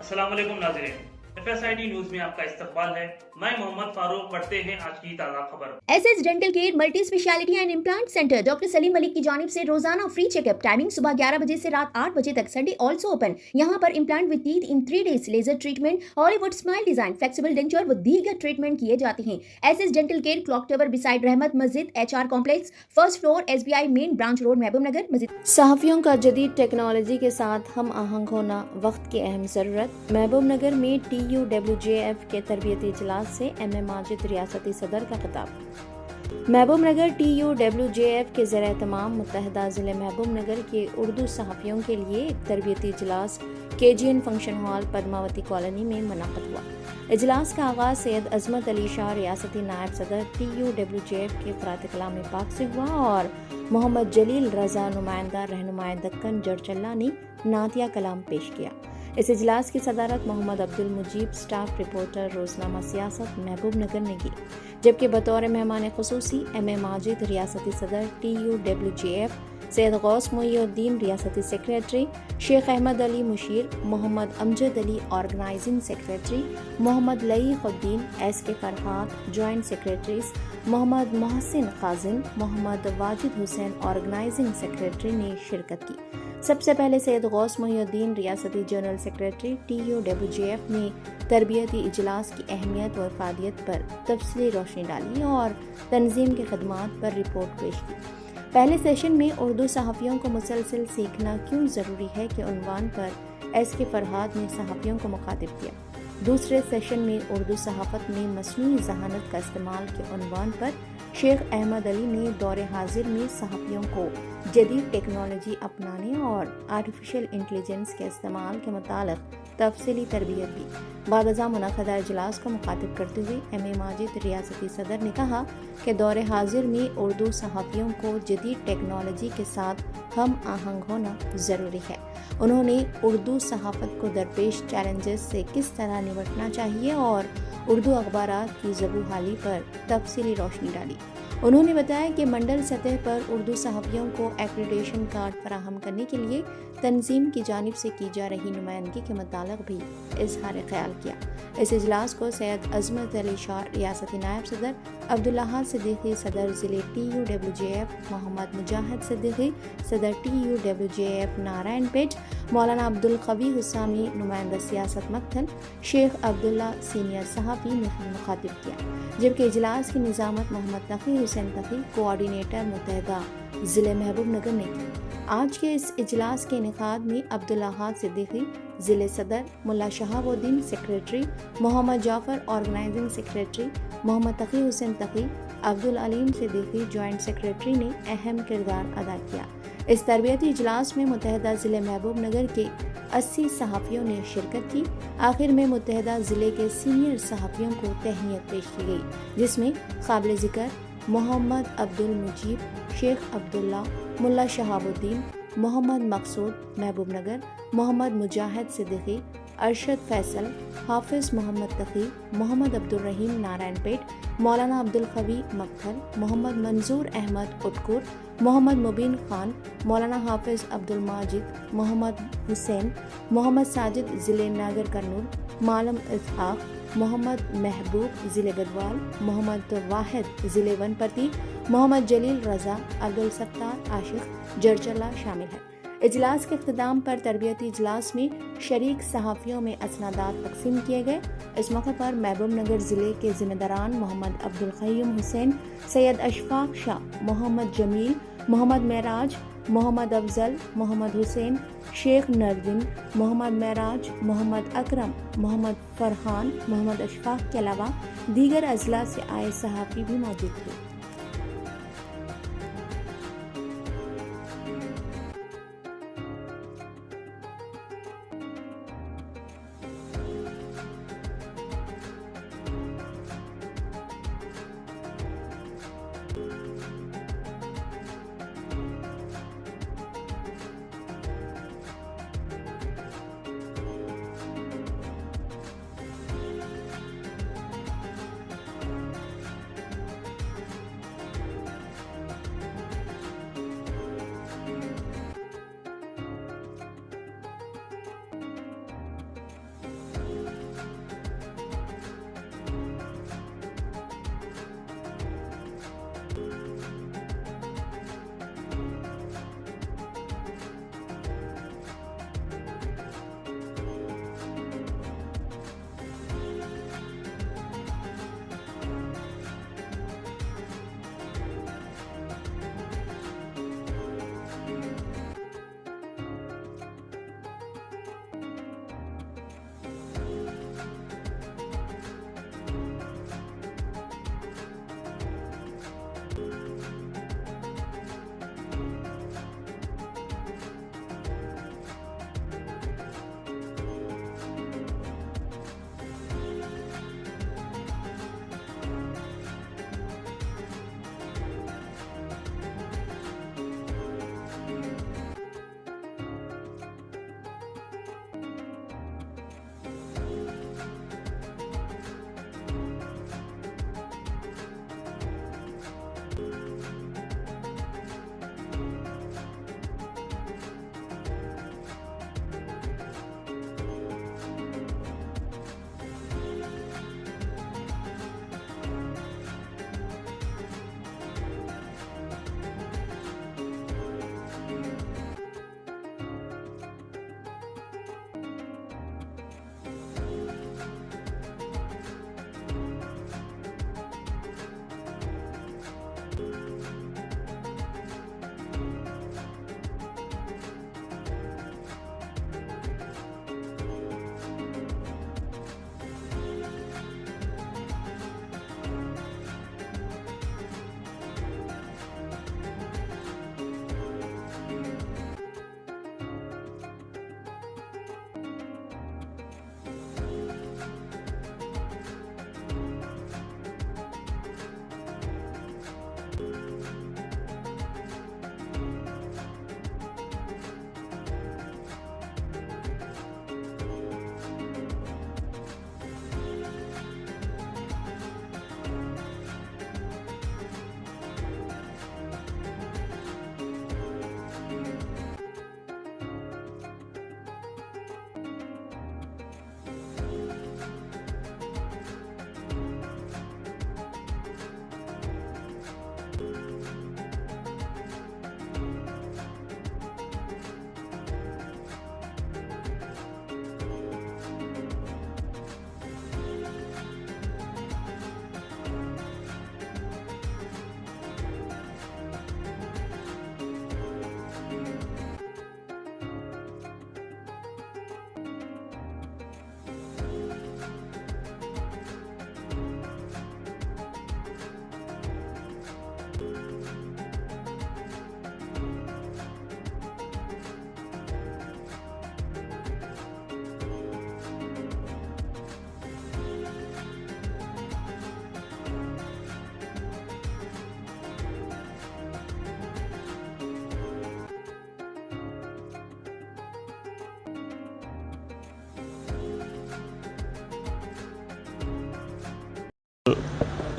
अस्सलाम वालेकुम नाज़रीन, FSID न्यूज में आपका इस्तकबाल है। मैं मोहम्मद फारूक। पढ़ते हैं आज की ताज़ा खबर। SS dental care multi speciality and implant centre doctor Salim Malik की जानिब से रोजाना फ्री चेकअप। टाइमिंग सुबह 11 बजे से रात 8 बजे तक। Sunday also open. यहाँ पर implant with teeth in 3 days, laser treatment, Hollywood smile design, flexible denture व दीगर ट्रीटमेंट किए जाते हैं। SS dental care clock tower beside Rahmat Masjid, HR complex, first floor, SBI main branch road, Mahabubnagar. मस्जिद सहाफ़ियों का जदीद टेक्नोलॉजी के साथ हम आहंग होना वक्त की अहम ज़रूरत। महबूब नगर में TUWJF के तरबियती इजलास से MM माजिद रियासती सदर का खिताब। महबूब नगर TUWJF के ज़रिए तमाम मुत्तहदा ज़िले महबूब नगर के उर्दू सहाफ़ियों के लिए एक तरबियती इजलास KGN function hall Padmavati colony में मुनक़्क़द हुआ। इजलास का आगाज़ सैयद अज़मत अली शाह रियासती नायब सदर TUWJF के क़रात कलाम पाक से हुआ और मोहम्मद जलील रज़ा नुमाइंदा रहनुमाए दक्कन जरचल्ला ने नातिया कलाम पेश किया। इस इजलास की सदारत मोहम्मद अब्दुल मुजीब स्टाफ रिपोर्टर रोज़नामा सियासत महबूब नगर ने की, जबकि बतौर मेहमान खुसूसी MM माजिद रियासती सदर TUWJF, सैयद गौस मोइनुद्दीन रियासती सेक्रेटरी, शेख अहमद अली मुशीर, Mohammad Amjad Ali organising secretary, Mohammad Laiquddin SK Farhad joint secretaries, Mohammad Mohsin Kazim, Mohammad Wajid Hussain organising secretary ने शिरकत की। सबसे पहले सैयद गौस मोइनुद्दीन रियासती जनरल सेक्रेटरी TUWJF ने तरबियती इजलास की अहमियत व इफादियत पर तफसीली रोशनी डाली और तंजीम की खदमात पर रिपोर्ट पेश की। पहले सेशन में उर्दू सहाफ़ियों को मुसलसल सीखना क्यों ज़रूरी है के उन्वान पर SK फरहाद ने सहाफ़ियों को मुखातिब किया। दूसरे सेशन में उर्दू सहाफ़त में मसनूई ज़हानत का इस्तेमाल के उन्वान पर शेख अहमद अली ने दौरे हाजिर में सहाफ़ियों को जदीद टेक्नोलॉजी अपनाने और आर्टिफिशियल इंटेलिजेंस के इस्तेमाल के मुतालिक तफसीली तरबियत दी। बादज़ा मुनक़्क़दा इजलास को मुखातिब करते हुए MM माजिद रियासती सदर ने कहा कि दौरे हाजिर में उर्दू सहाफ़ियों को जदीद टेक्नोलॉजी के साथ हम आहंग होना ज़रूरी है। उन्होंने उर्दू सहाफ़त को दरपेश चैलेंजेस से किस तरह निपटना चाहिए और उर्दू अखबारात की ज़बूहाली पर तफसीली रोशनी डाली। उन्होंने बताया कि मंडल सतह पर उर्दू सहाफ़ियों को एक्रेडिटेशन कार्ड फराहम करने के लिए तंजीम की जानिब से की जा रही नुमाइंदगी के मुतालिक भी इज़हार ख्याल किया। इस इजलास को सैयद अज़मत अली शाह रियासती नायब सदर, अब्दुल्लाह सिद्दीकी सदर ज़िले TUWJF, मोहम्मद मुजाहिद सिद्दीकी सदर TUWJF नारायणपेट, मौलाना अब्दुल कवी हुसामी नुमाइंदा सियासत मक्तल, शेख अब्दुल्ला सीनियर सहाफ़ी ने मुखातिब किया, जबकि इजलास की निज़ामत मोहम्मद तक़ी हुसैन तक़ी कोऑर्डिनेटर मुत्तहदा ज़िले महबूब नगर ने की। आज के इस इजलास के इनेकाद में अब्दुल्लाह सिद्दीकी ज़िले सदर, Mulla Shahabuddin secretary, Mohammad Jafar organising secretary, Mohammad Taqi Hussain Taqi, Abdul Aleem Siddiqui joint secretary ने अहम किरदार अदा किया। इस तरबियती इजलास में मुत्तहदा ज़िले महबूब नगर के 80 सहाफ़ियों ने शिरकत की। आखिर में मुत्तहदा ज़िले के सीनियर सहाफ़ियों को तहनीत पेश की गई, जिसमें काबिल ज़िक्र मोहम्मद अब्दुल मुजीब, शेख अब्दुल्ला, मुल्ला शहाबुद्दीन, मोहम्मद मकसूद महबूब नगर, मोहम्मद मुजाहिद सिद्दीकी, अरशद फैसल, हाफिज़ मोहम्मद तक़ी, मोहम्मद अब्दुल रहीम नारायणपेट, मौलाना अब्दुल कवी मक्थल, मोहम्मद मंजूर अहमद उटकुर, मोहम्मद मुबीन खान, मौलाना हाफिज़ अब्दुल माजिद, मोहम्मद हुसैन, मोहम्मद साजिद ज़िले नागर कर्नूल, मालम इसहाक, मोहम्मद महबूब ज़िले गढ़वाल, मोहम्मद वाहिद ज़िले वनपति, मोहम्मद जलील रज़ा, अब्दुल सत्तार आशिक जरचल्ला शामिल है। इजलास के इख्तिताम पर तरबियती इजलास में शरीक सहाफ़ियों में असनादात तकसीम किए गए। इस मौके पर महबूब नगर ज़िले के ज़िम्मेदारान मोहम्मद अब्दुल क़य्यूम हुसैन, सैयद अशफाक शाह, मोहम्मद जमील, मोहम्मद महराज, मोहम्मद अफजल, मोहम्मद हुसैन, शेख नरदिन, मोहम्मद महराज, मोहम्मद अकरम, मोहम्मद फरहान, मोहम्मद अशफाक के अलावा दीगर अजला से आए सहाफ़ी भी मौजूद थे।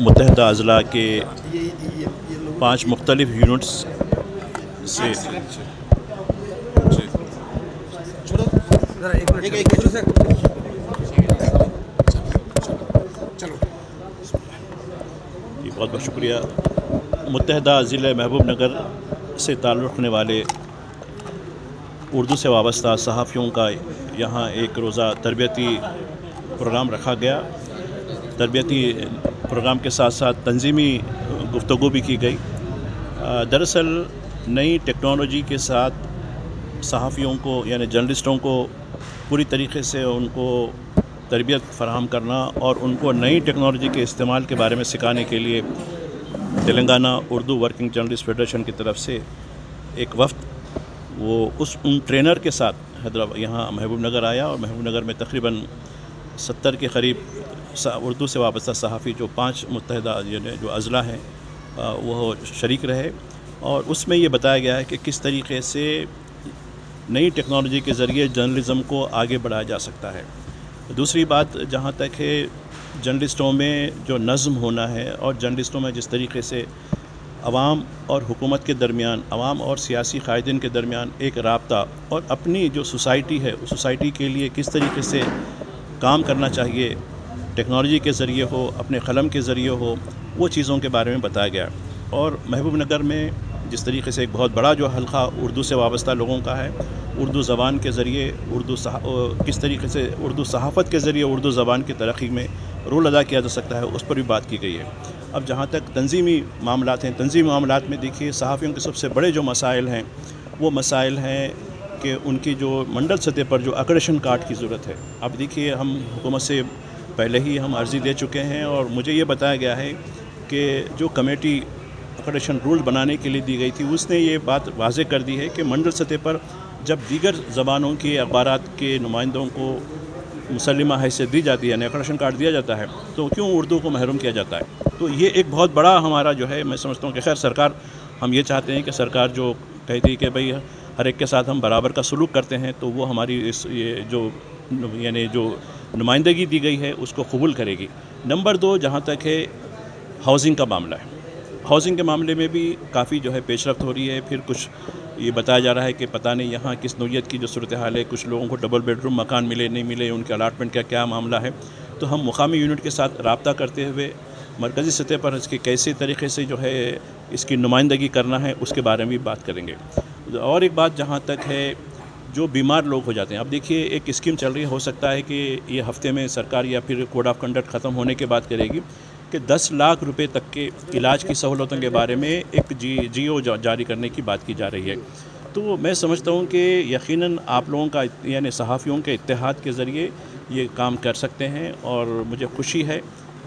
متحدہ اضلاع کے 5 مختلف یونٹس سے بہت بہت شکریہ. متحدہ ضلع محبوب نگر سے تعلق رکھنے والے اردو سے وابستہ صحافیوں کا یہاں ایک روزہ تربیتی پروگرام رکھا گیا. تربیتی پروگرام کے ساتھ ساتھ تنظیمی گفتگو بھی کی گئی. دراصل نئی ٹیکنالوجی کے ساتھ صحافیوں کو یعنی جرنلسٹوں کو پوری طریقے سے ان کو تربیت فراہم کرنا اور ان کو نئی ٹیکنالوجی کے استعمال کے بارے میں سکھانے کے لیے Telangana Urdu working journalist federation کی طرف سے ایک وفد ان ٹرینر کے ساتھ حیدرآباد یہاں محبوب نگر آیا اور محبوب نگر میں تقریباً 70 کے قریب اردو سے وابستہ صحافی جو 5 متحدہ جو اضلاع ہیں وہ شریک رہے. اور اس میں یہ بتایا گیا ہے کہ کس طریقے سے نئی ٹیکنالوجی کے ذریعے جرنلزم کو آگے بڑھایا جا سکتا ہے. دوسری بات جہاں تک ہے جرنلسٹوں میں جو نظم ہونا ہے اور جرنلسٹوں میں جس طریقے سے عوام اور حکومت کے درمیان عوام اور سیاسی قائدین کے درمیان ایک رابطہ اور اپنی جو سوسائٹی ہے اس سوسائٹی کے لیے کس طریقے سے کام کرنا چاہیے ٹیکنالوجی کے ذریعے ہو اپنے قلم کے ذریعے ہو وہ چیزوں کے بارے میں بتایا گیا. اور محبوب نگر میں جس طریقے سے ایک بہت بڑا جو حلقہ اردو سے وابستہ لوگوں کا ہے اردو زبان کے ذریعے کس طریقے سے اردو صحافت کے ذریعے اردو زبان کی ترقی میں رول ادا کیا جا سکتا ہے اس پر بھی بات کی گئی ہے. اب جہاں تک تنظیمی معاملات ہیں تنظیمی معاملات میں دیکھیے صحافیوں کے سب سے بڑے جو مسائل ہیں وہ مسائل ہیں کہ ان کی جو منڈل سطح پر جو اکریڈیشن کارڈ کی ضرورت ہے. اب دیکھیے ہم حکومت سے پہلے ہی ہم عرضی دے چکے ہیں اور مجھے یہ بتایا گیا ہے کہ جو کمیٹی اکریڈیشن رول بنانے کے لیے دی گئی تھی اس نے یہ بات واضح کر دی ہے کہ منڈل سطح پر جب دیگر زبانوں کے اخبارات کے نمائندوں کو مسلمہ حیثیت دی جاتی ہے یعنی اکریڈیشن کارڈ دیا جاتا ہے تو کیوں اردو کو محروم کیا جاتا ہے. تو یہ ایک بہت بڑا ہمارا جو ہے میں سمجھتا ہوں کہ خیر سرکار ہم یہ چاہتے ہیں کہ سرکار جو کہتی ہے کہ بھئی ہر ایک کے ساتھ ہم برابر کا سلوک کرتے ہیں تو وہ ہماری یہ جو نمائندگی دی گئی ہے اس کو قبول کرے گی. نمبر 2 جہاں تک ہے ہاؤسنگ کا معاملہ ہے ہاؤسنگ کے معاملے میں بھی کافی جو ہے پیش رفت ہو رہی ہے. پھر کچھ یہ بتایا جا رہا ہے کہ پتہ نہیں یہاں کس نوعیت کی جو صورتحال ہے کچھ لوگوں کو ڈبل بیڈ روم مکان ملے نہیں ملے ان کے الاٹمنٹ کا کیا معاملہ ہے. تو ہم مقامی یونٹ کے ساتھ رابطہ کرتے ہوئے مرکزی سطح پر اس کے کیسے طریقے سے جو ہے اس کی نمائندگی کرنا ہے اس کے بارے میں بھی بات کریں گے. اور ایک بات جہاں تک ہے جو بیمار لوگ ہو جاتے ہیں اب دیکھیے ایک اسکیم چل رہی ہے ہو سکتا ہے کہ یہ ہفتے میں سرکار یا پھر کوڈ آف کنڈکٹ ختم ہونے کے بعد کرے گی کہ 10 لاکھ روپے تک کے علاج کی سہولتوں کے بارے میں ایک جی او جاری کرنے کی بات کی جا رہی ہے. تو میں سمجھتا ہوں کہ یقیناً آپ لوگوں کا یعنی صحافیوں کے اتحاد کے ذریعے یہ کام کر سکتے ہیں اور مجھے خوشی ہے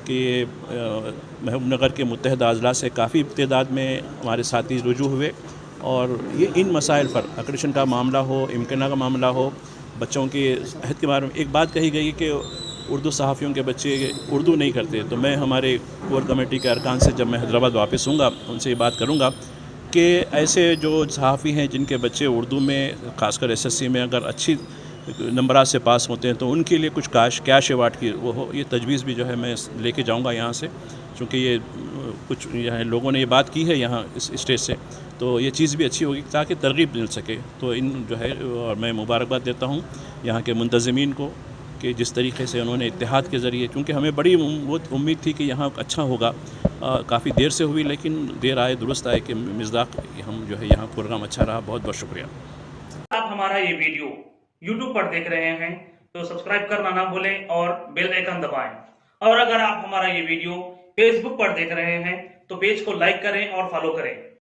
کہ محبوب نگر کے متحدہ اضلاع سے کافی تعداد میں ہمارے ساتھی رجوع ہوئے اور یہ ان مسائل پر اکریڈیشن کا معاملہ ہو امکانہ کا معاملہ ہو بچوں کے عہد کے بارے میں ایک بات کہی گئی کہ اردو صحافیوں کے بچے اردو نہیں کرتے. تو میں ہمارے کور کمیٹی کے ارکان سے جب میں حیدرآباد واپس ہوں گا ان سے یہ بات کروں گا کہ ایسے جو صحافی ہیں جن کے بچے اردو میں خاص کر SSC میں اگر اچھی نمبرات سے پاس ہوتے ہیں تو ان کے لیے کچھ کیش ایوارڈ کی وہ ہو. یہ تجویز بھی جو ہے میں لے کے جاؤں گا یہاں سے چونکہ یہ کچھ یہاں لوگوں نے یہ بات کی ہے یہاں اس اسٹیج سے تو یہ چیز بھی اچھی ہوگی تاکہ ترغیب مل سکے. تو ان جو ہے اور میں مبارکباد دیتا ہوں یہاں کے منتظمین کو کہ جس طریقے سے انہوں نے اتحاد کے ذریعے کیونکہ ہمیں بڑی امید تھی کہ یہاں اچھا ہوگا کافی دیر سے ہوئی لیکن دیر آئے درست آئے کہ مصداق ہم جو ہے یہاں پروگرام اچھا رہا. بہت بہت شکریہ. آپ ہمارا یہ ویڈیو YouTube پر دیکھ رہے ہیں تو سبسکرائب کرنا نہ بھولیں اور بیل آئیکن دبائیں. اور اگر آپ ہمارا یہ ویڈیو Facebook پر دیکھ رہے ہیں تو پیج کو لائک کریں اور فالو کریں.